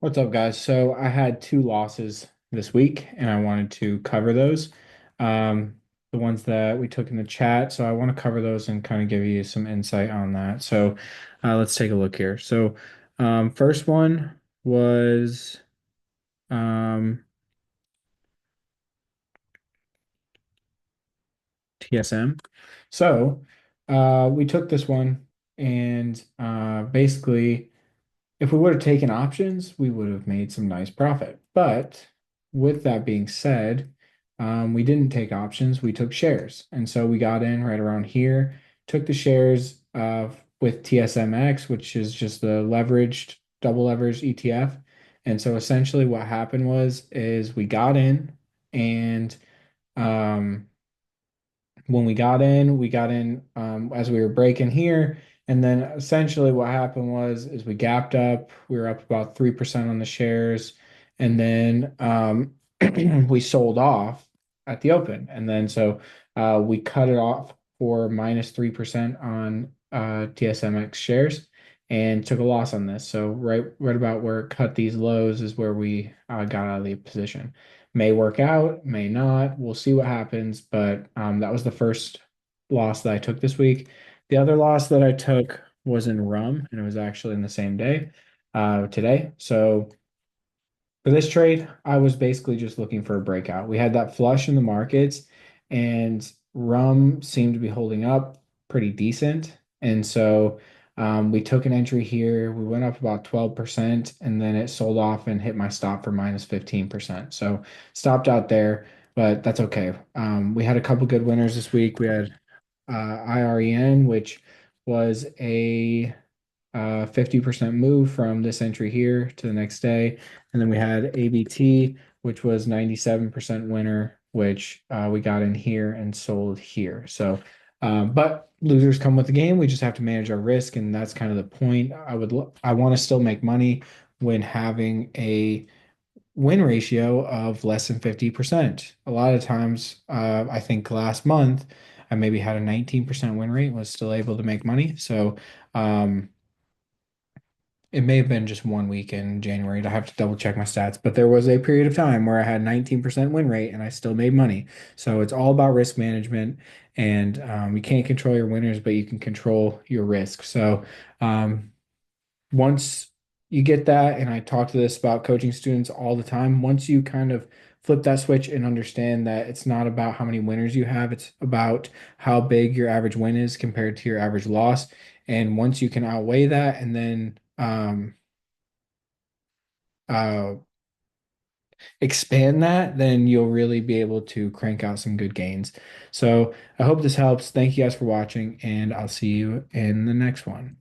What's up, guys? So I had two losses this week, and I wanted to cover those. The ones that we took in the chat. So I want to cover those and kind of give you some insight on that. So let's take a look here. So first one was um, TSM. So we took this one, and basically, if we would have taken options, we would have made some nice profit. But with that being said, we didn't take options, we took shares. And so we got in right around here, took the shares with TSMX, which is just the leveraged, double leveraged ETF. And so essentially what happened is we got in and um, when we got in as we were breaking here. And then essentially what happened is we gapped up. We were up about 3% on the shares. And then we sold off at the open. And then so we cut it off for minus 3% on TSMX shares and took a loss on this. So right about where it cut these lows is where we got out of the position. May work out, may not. We'll see what happens. But that was the first loss that I took this week. The other loss that I took was in rum, and it was actually in the same day, today. So for this trade, I was basically just looking for a breakout. We had that flush in the markets, and rum seemed to be holding up pretty decent. And so we took an entry here. We went up about 12%, and then it sold off and hit my stop for minus 15%. So stopped out there, but that's okay. We had a couple good winners this week. We had IREN, which was a 50% move from this entry here to the next day. And then we had ABT, which was 97% winner, which we got in here and sold here. So, but losers come with the game. We just have to manage our risk, and that's kind of the point. I want to still make money when having a win ratio of less than 50%. A lot of times, I think last month, I maybe had a 19% win rate, was still able to make money. So, it may have been just 1 week in January. I have to double check my stats, but there was a period of time where I had 19% win rate and I still made money. So it's all about risk management, and you can't control your winners, but you can control your risk. So um, once you get that, and I talk to this about coaching students all the time, once you kind of flip that switch and understand that it's not about how many winners you have, it's about how big your average win is compared to your average loss. And once you can outweigh that and then uh, expand that, then you'll really be able to crank out some good gains. So I hope this helps. Thank you guys for watching, and I'll see you in the next one.